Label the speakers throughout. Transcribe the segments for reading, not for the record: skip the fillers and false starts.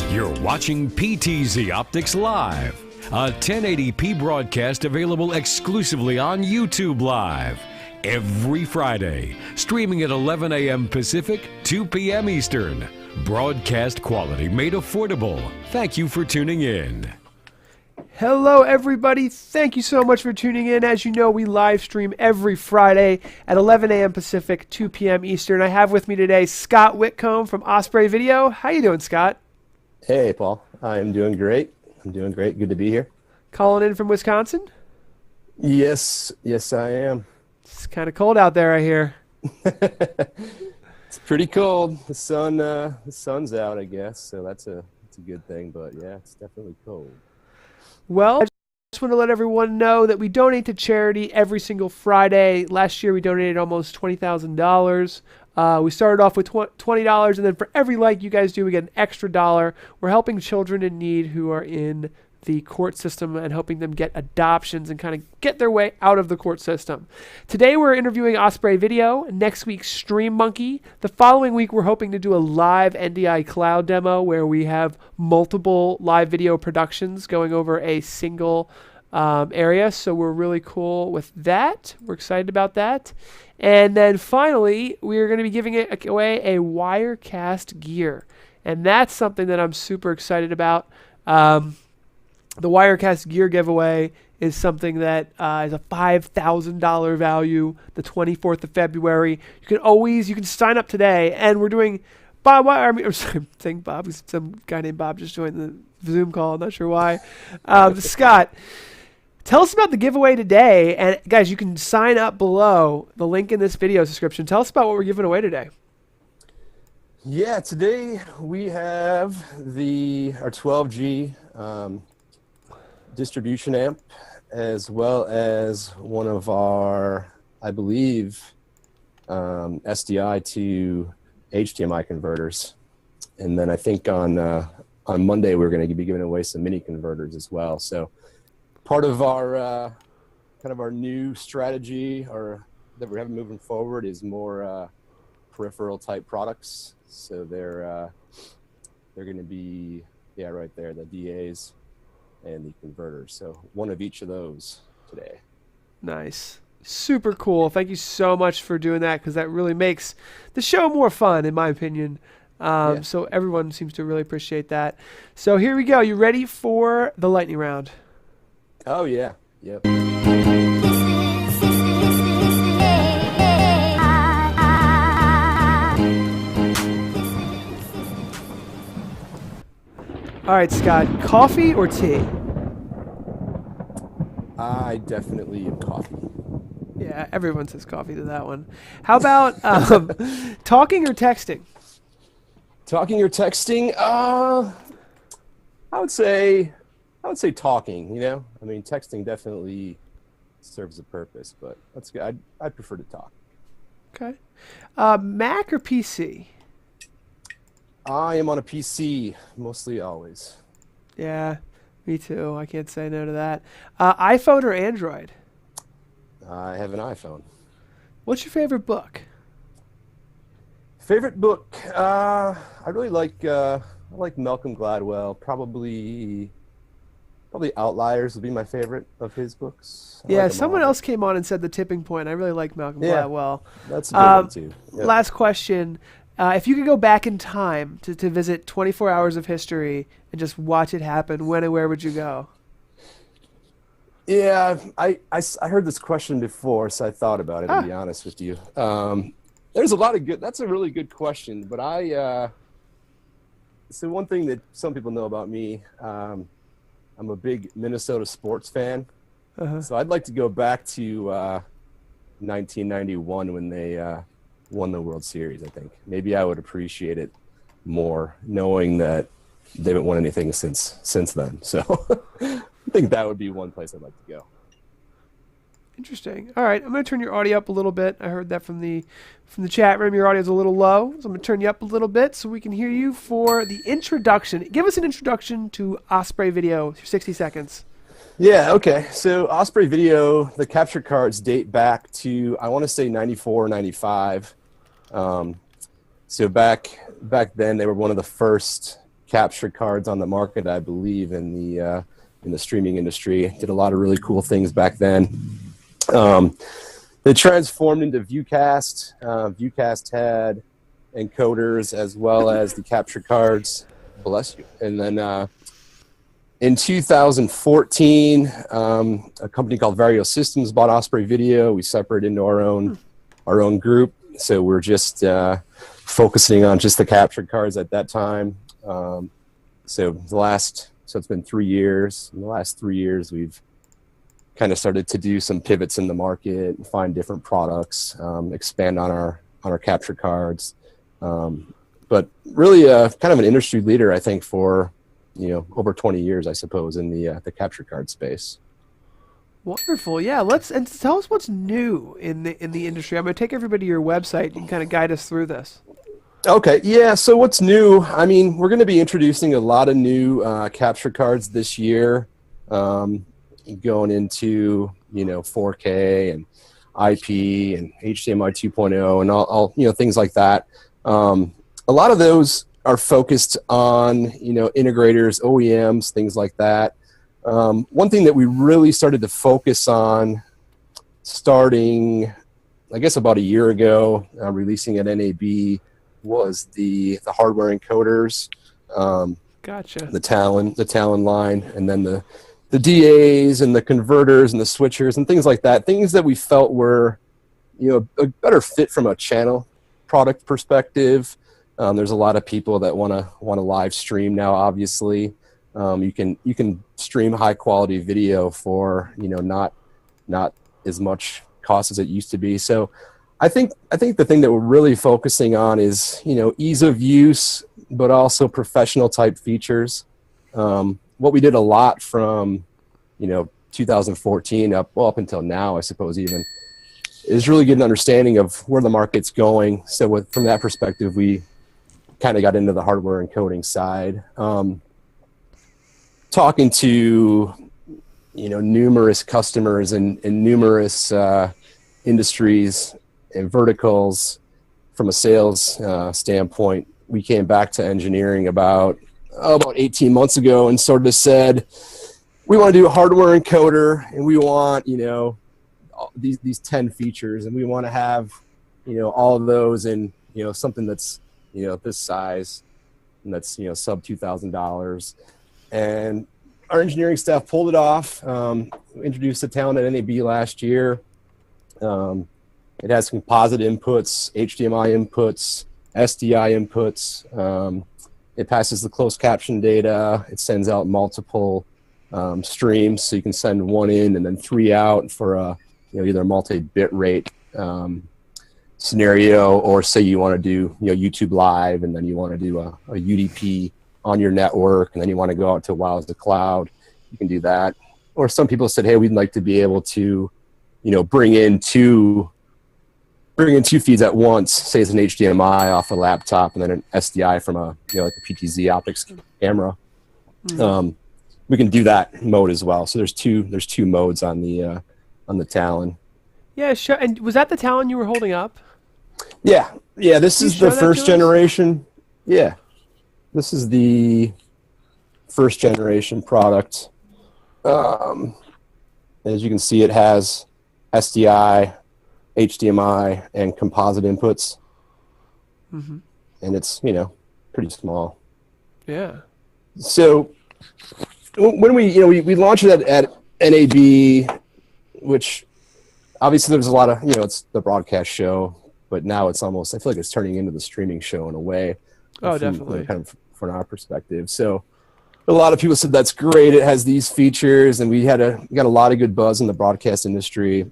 Speaker 1: You're watching PTZ Optics Live, a 1080p broadcast available exclusively on YouTube Live every Friday, streaming at 11 a.m. Pacific, 2 p.m. Eastern. Broadcast quality made affordable. Thank you for tuning in.
Speaker 2: Hello, everybody. Thank you so much for tuning in. As you know, we live stream every Friday at 11 a.m. Pacific, 2 p.m. Eastern. I have with me today Scott Whitcomb from Osprey Video. How you doing, Scott?
Speaker 3: Hey, Paul. I'm doing great. Good to be here.
Speaker 2: Calling in from Wisconsin?
Speaker 3: Yes, I am.
Speaker 2: It's kind of cold out there, I hear.
Speaker 3: It's pretty cold. The sun's out, I guess, so that's a good thing. But yeah, it's definitely cold.
Speaker 2: Well, I just want to let everyone know that we donate to charity every single Friday. Last year, we donated almost $20,000. We started off with $20, and then for every like you guys do, we get an extra $1. We're helping children in need who are in the court system and helping them get adoptions and kind of get their way out of the court system. Today, we're interviewing Osprey Video. Next week, Stream Monkey. The following week, we're hoping to do a live NDI cloud demo where we have multiple live video productions going over a single area. So we're really cool with that. We're excited about that. And then finally, we're going to be giving away a Wirecast gear. And that's something that I'm super excited about. The Wirecast gear giveaway is something that is a $5,000 value the 24th of February. You can sign up today. And we're doing Bob. I'm saying Bob. Some guy named Bob just joined the Zoom call. I'm not sure why. Scott, tell us about the giveaway today. And guys, you can sign up below the link in this video description. Tell us about what we're giving away today.
Speaker 3: Yeah, today we have our 12G distribution amp, as well as one of our, I believe, SDI to HDMI converters. And then I think on Monday we're going to be giving away some mini converters as well. So part of our kind of our new strategy that we're having moving forward is more peripheral type products. So they're going to be right there, the DAs and the converters. So one of each of those today.
Speaker 2: Nice. Super cool. Thank you so much for doing that, because that really makes the show more fun, in my opinion. So everyone seems to really appreciate that. So here we go. You ready for the lightning round?
Speaker 3: Oh, yeah. Yep.
Speaker 2: All right, Scott, coffee or tea?
Speaker 3: I definitely am coffee.
Speaker 2: Yeah, everyone says coffee to that one. How about talking or texting?
Speaker 3: Talking or texting? I would say talking, you know? I mean, texting definitely serves a purpose, but that's good. I'd prefer to talk.
Speaker 2: Okay. Mac or PC?
Speaker 3: I am on a PC, mostly always.
Speaker 2: Yeah, me too. I can't say no to that. iPhone or Android?
Speaker 3: I have an iPhone.
Speaker 2: What's your favorite book?
Speaker 3: Favorite book? I really like Malcolm Gladwell. Probably Outliers would be my favorite of his books.
Speaker 2: Yeah, someone else came on and said The Tipping Point. I really like Malcolm Gladwell.
Speaker 3: That's a good one too. Yep.
Speaker 2: Last question. If you could go back in time to visit 24 hours of history and just watch it happen, when and where would you go?
Speaker 3: Yeah, I heard this question before, so I thought about it, to be honest with you. There's a lot of that's a really good question, but so one thing that some people know about me, I'm a big Minnesota sports fan. So I'd like to go back to 1991 when they won the World Series, I think. Maybe I would appreciate it more knowing that they haven't won anything since then. So I think that would be one place I'd like to go.
Speaker 2: Interesting. All right, I'm going to turn your audio up a little bit. I heard that from the chat room. Your audio is a little low, so I'm going to turn you up a little bit so we can hear you for the introduction. Give us an introduction to Osprey Video, 60 seconds.
Speaker 3: Yeah, okay. So Osprey Video, the capture cards date back to, I want to say 94 or 95. So back then, they were one of the first capture cards on the market, I believe, in the streaming industry. Did a lot of really cool things back then. They transformed into Viewcast. Viewcast had encoders as well as the capture cards. Bless you. And then in 2014, a company called Vario Systems bought Osprey Video. We separated into our own group. So we're just focusing on just the capture cards at that time. So it's been 3 years. In the last 3 years, we've kind of started to do some pivots in the market, find different products, expand on our capture cards. But really kind of an industry leader, I think, for over 20 years, I suppose, in the capture card space.
Speaker 2: Wonderful. Yeah, and tell us what's new in the industry. I'm going to take everybody to your website and kind of guide us through this.
Speaker 3: Okay, yeah, so what's new? I mean, we're going to be introducing a lot of new capture cards this year, going into 4K and IP and HDMI 2.0 and all things like that. A lot of those are focused on integrators, OEMs, things like that. One thing that we really started to focus on starting, I guess, about a year ago, releasing at NAB, was the hardware encoders.
Speaker 2: Gotcha.
Speaker 3: The Talon line, and then the DAs and the converters and the switchers and things like that. Things that we felt were a better fit from a channel product perspective. There's a lot of people that want to live stream now. Obviously, you can stream high quality video for not as much cost as it used to be. So I think the thing that we're really focusing on is ease of use, but also professional type features. What we did a lot from 2014 up until now, I suppose, even, is really get an understanding of where the market's going. So from that perspective, we kind of got into the hardware encoding side. Talking to numerous customers and numerous industries and verticals from a sales standpoint, we came back to engineering about 18 months ago and sort of said, we want to do a hardware encoder, and we want these 10 features, and we want to have all of those in something that's this size, and that's sub $2,000. And our engineering staff pulled it off. We introduced the Talon at NAB last year. It has composite inputs, HDMI inputs, SDI inputs. It passes the closed caption data. It sends out multiple streams, so you can send one in and then 3 out for a either a multi-bit rate scenario, or say you want to do YouTube Live, and then you want to do a UDP on your network, and then you want to go out to WOW the cloud. You can do that. Or some people said, hey, we'd like to be able to bring in two feeds at once, say it's an HDMI off a laptop and then an SDI from a like a PTZ optics camera. We can do that mode as well. So there's two modes on the Talon.
Speaker 2: Yeah, sure. And was that the Talon you were holding up?
Speaker 3: Yeah. This is the first generation. Yeah, this is the first generation product. As you can see, it has SDI, HDMI, and composite inputs. Mm-hmm. And it's, pretty small.
Speaker 2: Yeah.
Speaker 3: So when we launched it at NAB, which obviously there's a lot of, it's the broadcast show, but now it's almost, I feel like it's turning into the streaming show in a way.
Speaker 2: Oh, definitely.
Speaker 3: Kind of from our perspective. So a lot of people said, that's great. It has these features, and we got a lot of good buzz in the broadcast industry.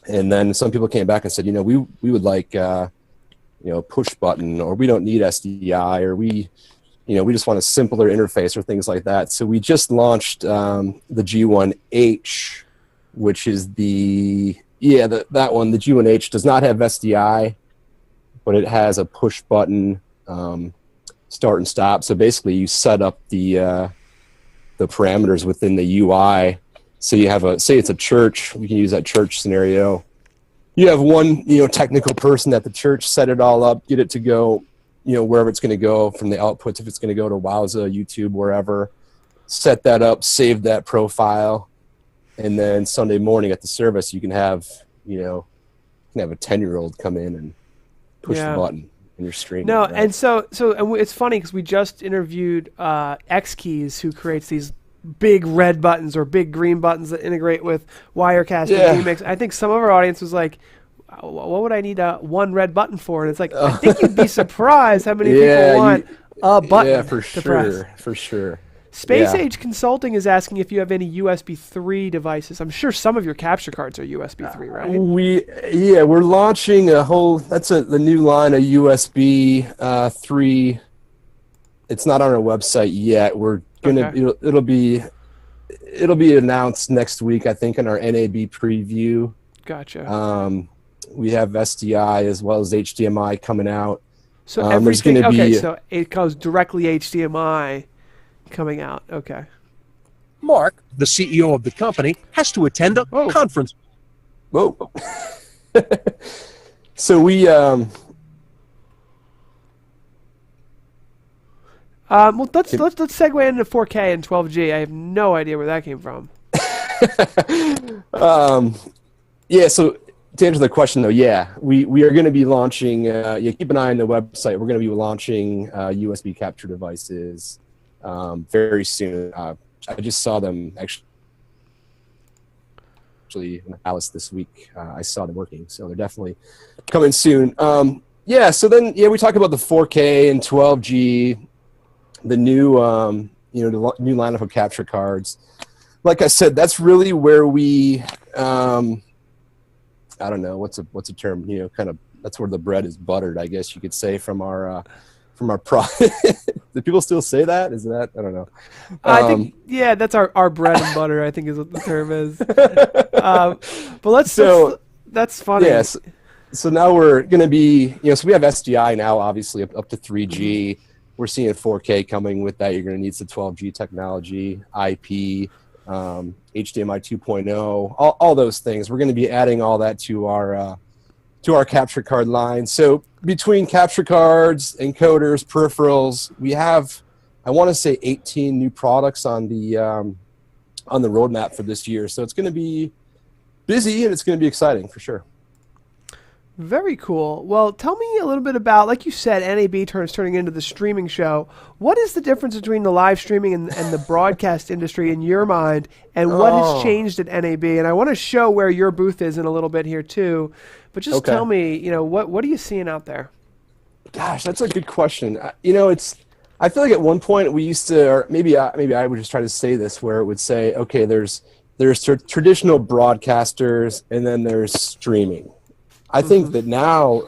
Speaker 3: And then some people came back and said, we would like, push button, or we don't need SDI, or we just want a simpler interface, or things like that. So we just launched the G1H, which is that one. The G1H does not have SDI, but it has a push button start and stop. So basically, you set up the parameters within the UI. So you have say it's a church. We can use that church scenario. You have one technical person at the church set it all up, get it to go, wherever it's going to go from the outputs, if it's going to go to Wowza, YouTube, wherever, set that up, save that profile, and then Sunday morning at the service, you can have, a 10-year-old come in and push the button and you're streaming.
Speaker 2: No,
Speaker 3: right?
Speaker 2: and so it's funny because we just interviewed X Keys, who creates these big red buttons or big green buttons that integrate with Wirecast and vMix. I think some of our audience was like, what would I need one red button for? And it's like, I think you'd be surprised how many people want a button to press.
Speaker 3: For sure.
Speaker 2: Space Age Consulting is asking if you have any USB 3 devices. I'm sure some of your capture cards are USB 3, right?
Speaker 3: We're launching the new line of USB 3. It's not on our website yet. We're gonna it'll be announced next week, I think, in our NAB preview.
Speaker 2: Gotcha.
Speaker 3: We have SDI as well as HDMI coming out.
Speaker 2: So everything. So it goes directly HDMI coming out. Okay.
Speaker 4: Mark, the CEO of the company, has to attend a conference.
Speaker 3: Whoa. So we
Speaker 2: well, let's segue into 4K and 12G. I have no idea where that came from.
Speaker 3: So to answer the question, though, we are going to be launching. Keep an eye on the website. We're going to be launching USB capture devices very soon. I just saw them actually in Alice this week. I saw them working, so they're definitely coming soon. So then we talk about the 4K and 12G, the new the new lineup of capture cards. Like I said, that's really where we I don't know what's a term, kind of, that's where the bread is buttered, I guess you could say, from our product. Do people still say that? Is that, I don't know.
Speaker 2: I think that's our bread and butter, I think, is what the term is. But that's funny.
Speaker 3: Yes. So now we're going to be, so we have SDI now, obviously up to 3G. We're seeing 4K coming with that. You're going to need some 12G technology, IP, HDMI 2.0, all those things. We're going to be adding all that to our capture card line. So between capture cards, encoders, peripherals, we have, I want to say, 18 new products on the roadmap for this year. So it's going to be busy and it's going to be exciting for sure.
Speaker 2: Very cool. Well, tell me a little bit about, like you said, NAB turning into the streaming show. What is the difference between the live streaming and the broadcast industry in your mind, and what has changed at NAB? And I want to show where your booth is in a little bit here too, but just tell me, what are you seeing out there?
Speaker 3: Gosh, that's a good question. I feel like at one point we used to, or maybe I would just try to say this, where it would say, okay, there's traditional broadcasters and then there's streaming. I think that now,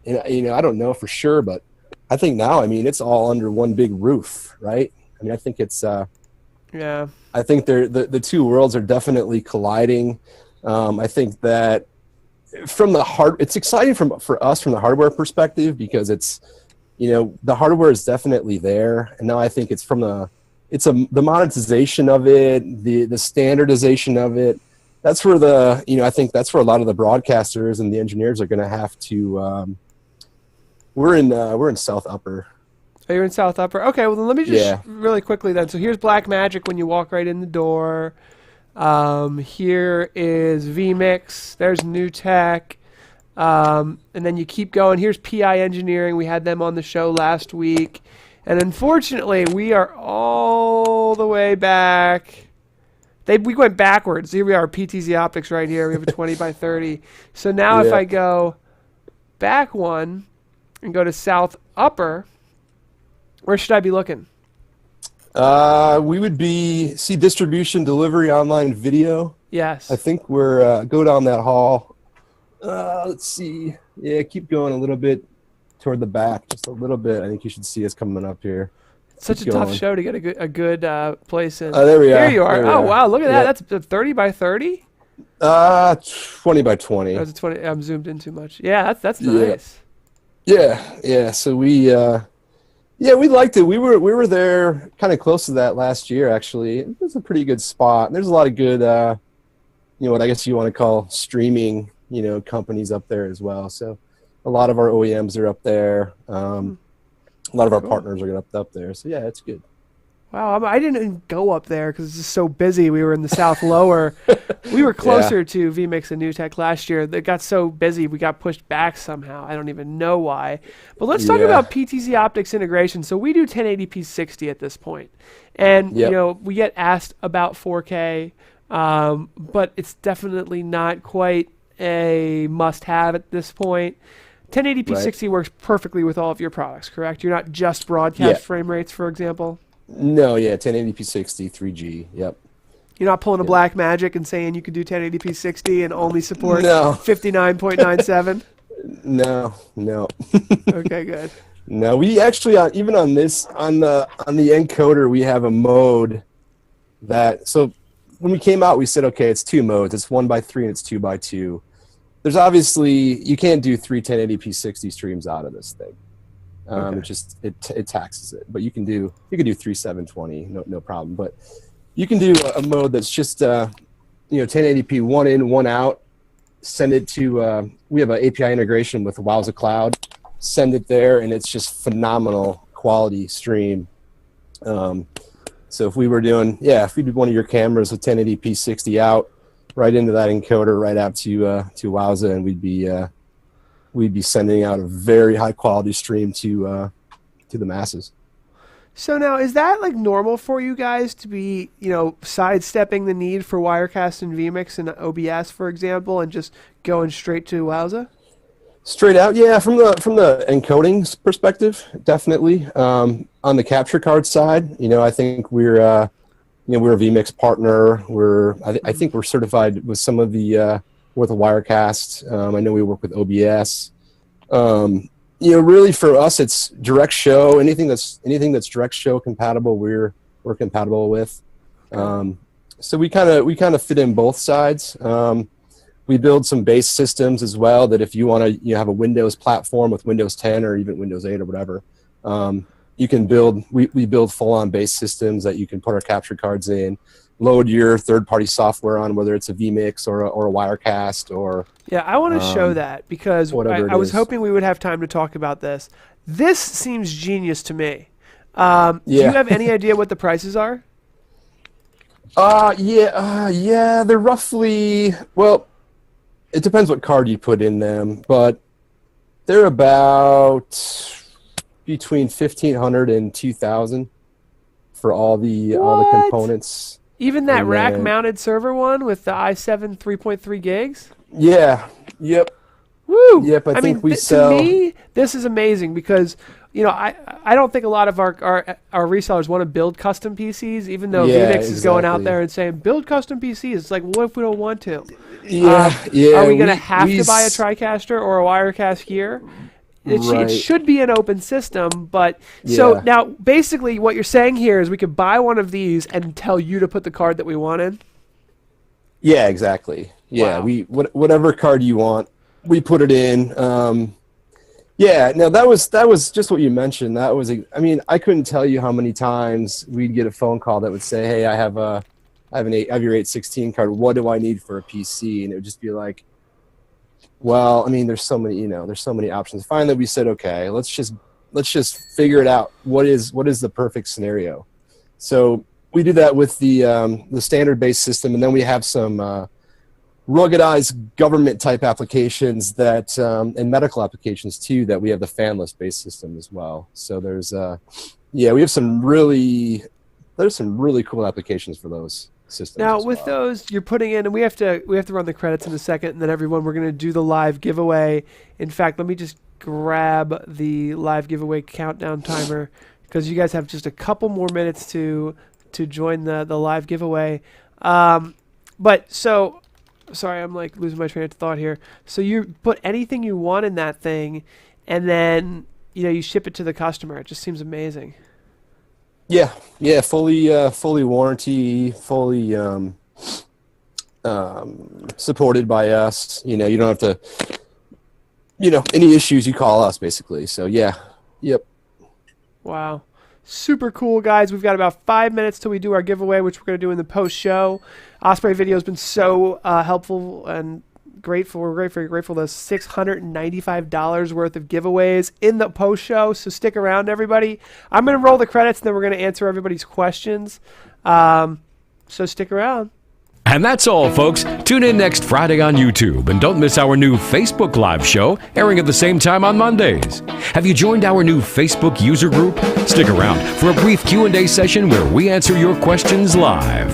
Speaker 3: I don't know for sure, but I think now, it's all under one big roof, right? I think it's, I think the two worlds are definitely colliding. I think that it's exciting for us from the hardware perspective, because it's, the hardware is definitely there, and now I think it's the monetization of it, the standardization of it. That's where I think that's where a lot of the broadcasters and the engineers are going to have to. We're in South Upper.
Speaker 2: Oh, you're in South Upper. Okay, well then let me just really quickly then. So here's Black Magic when you walk right in the door. Here is vMix. There's New Tech. And then you keep going. Here's PI Engineering. We had them on the show last week. And unfortunately, we are all the way back. We went backwards. Here we are, PTZ Optics right here. We have a 20 by 30. So now if I go back one and go to South Upper, where should I be looking?
Speaker 3: We would see distribution, delivery, online video.
Speaker 2: Yes.
Speaker 3: I think we're, go down that hall. Let's see. Yeah, keep going a little bit toward the back, just a little bit. I think you should see us coming up here.
Speaker 2: Such a tough show to get a good place in.
Speaker 3: Oh, there we are.
Speaker 2: Here you are. Oh, wow. Look at that. That's a 30 by 30?
Speaker 3: 20 by 20.
Speaker 2: That's a 20. I'm zoomed in too much. Yeah, that's nice.
Speaker 3: Yeah. So we liked it. We were there kind of close to that last year, actually. It was a pretty good spot. And there's a lot of good, what I guess you want to call streaming, companies up there as well. So a lot of our OEMs are up there. A lot of our partners are up there. So yeah, it's good.
Speaker 2: Wow, I didn't even go up there because it's just so busy. We were in the South Lower. We were closer to VMix and NewTek last year. It got so busy, we got pushed back somehow. I don't even know why. But let's talk about PTZ optics integration. So we do 1080p 60 at this point. And, we get asked about 4K, but it's definitely not quite a must-have at this point. 1080p 60 works perfectly with all of your products, correct? You're not just broadcast frame rates, for example?
Speaker 3: No, 1080p 60, 3G, yep.
Speaker 2: You're not pulling a Black Magic and saying you could do 1080p 60 and only support 59.97?
Speaker 3: No.
Speaker 2: Okay, good.
Speaker 3: No, we actually, even on the encoder, we have a mode that, so when we came out, we said, okay, it's 2 modes. It's 1x3 and it's 2x2. There's obviously, you can't do 3 1080p 60 streams out of this thing. It just it taxes it, but you can do 3 720, no problem. But you can do a mode that's just 1080p 1 in 1 out. Send it to we have an API integration with Wowza Cloud. Send it there, and it's just phenomenal quality stream. So if we were doing if we did one of your cameras with 1080p 60 out, right into that encoder, right out to Wowza, and we'd be sending out a very high quality stream to the masses.
Speaker 2: So now, is that like normal for you guys to be, sidestepping the need for Wirecast and vMix and OBS, for example, and just going straight to Wowza?
Speaker 3: Straight out, yeah. From the encoding perspective, definitely. On the capture card side, I think we're a vMix partner. I think we're certified with some of the with a Wirecast. I know we work with OBS. Really for us, it's direct show. Anything that's direct show compatible, we're compatible with. So we kind of fit in both sides. We build some base systems as well that if you want to have a Windows platform with Windows 10 or even Windows 8 or whatever, you can build. We build full-on base systems that you can put our capture cards in. Load your third-party software on, whether it's a vMix or a Wirecast or
Speaker 2: I want to show that because I was hoping we would have time to talk about this. This seems genius to me. Do you have any idea what the prices are?
Speaker 3: They're roughly, well, it depends what card you put in them, but they're about between 1,500 and 2,000 for all the components.
Speaker 2: Even that rack-mounted server one with the i7 3.3 gigs?
Speaker 3: Yeah. Yep.
Speaker 2: Woo!
Speaker 3: Yep, I think we sell.
Speaker 2: To me, this is amazing because, I don't think a lot of our resellers want to build custom PCs, even though vMix is going out there and saying, build custom PCs. It's like, what if we don't want to? Are we going to have to buy a TriCaster or a Wirecast here? It should be an open system, but so now basically what you're saying here is we could buy one of these and tell you to put the card that we want in?
Speaker 3: Yeah, exactly. Yeah,
Speaker 2: wow.
Speaker 3: Whatever card you want, we put it in. Now that was just what you mentioned. That was I couldn't tell you how many times we'd get a phone call that would say, "Hey, I have your 816 card. What do I need for a PC?" And it would just be like, well, there's so many options. Finally, we said, okay, let's just figure it out. What is the perfect scenario? So we do that with the standard-based system, and then we have some ruggedized government-type applications that and medical applications too. That we have the fanless-based system as well. So there's we have some really cool applications for those systems.
Speaker 2: Now with those you're putting in, and we have to run the credits in a second, and then everyone, we're going to do the live giveaway. In fact, let me just grab the live giveaway countdown timer because you guys have just a couple more minutes to join the live giveaway. But so sorry, I'm like losing my train of thought here. So you put anything you want in that thing, and then you ship it to the customer. It just seems amazing.
Speaker 3: Yeah, fully warranty, fully supported by us. You don't have to, any issues you call us basically. So yep.
Speaker 2: Wow, super cool, guys. We've got about 5 minutes till we do our giveaway, which we're going to do in the post show. Osprey video has been so helpful and grateful. We're grateful. There's $695 worth of giveaways in the post show. So stick around, everybody. I'm going to roll the credits, and then we're going to answer everybody's questions. So stick around.
Speaker 1: And that's all, folks. Tune in next Friday on YouTube, and don't miss our new Facebook Live show, airing at the same time on Mondays. Have you joined our new Facebook user group? Stick around for a brief Q&A session where we answer your questions live.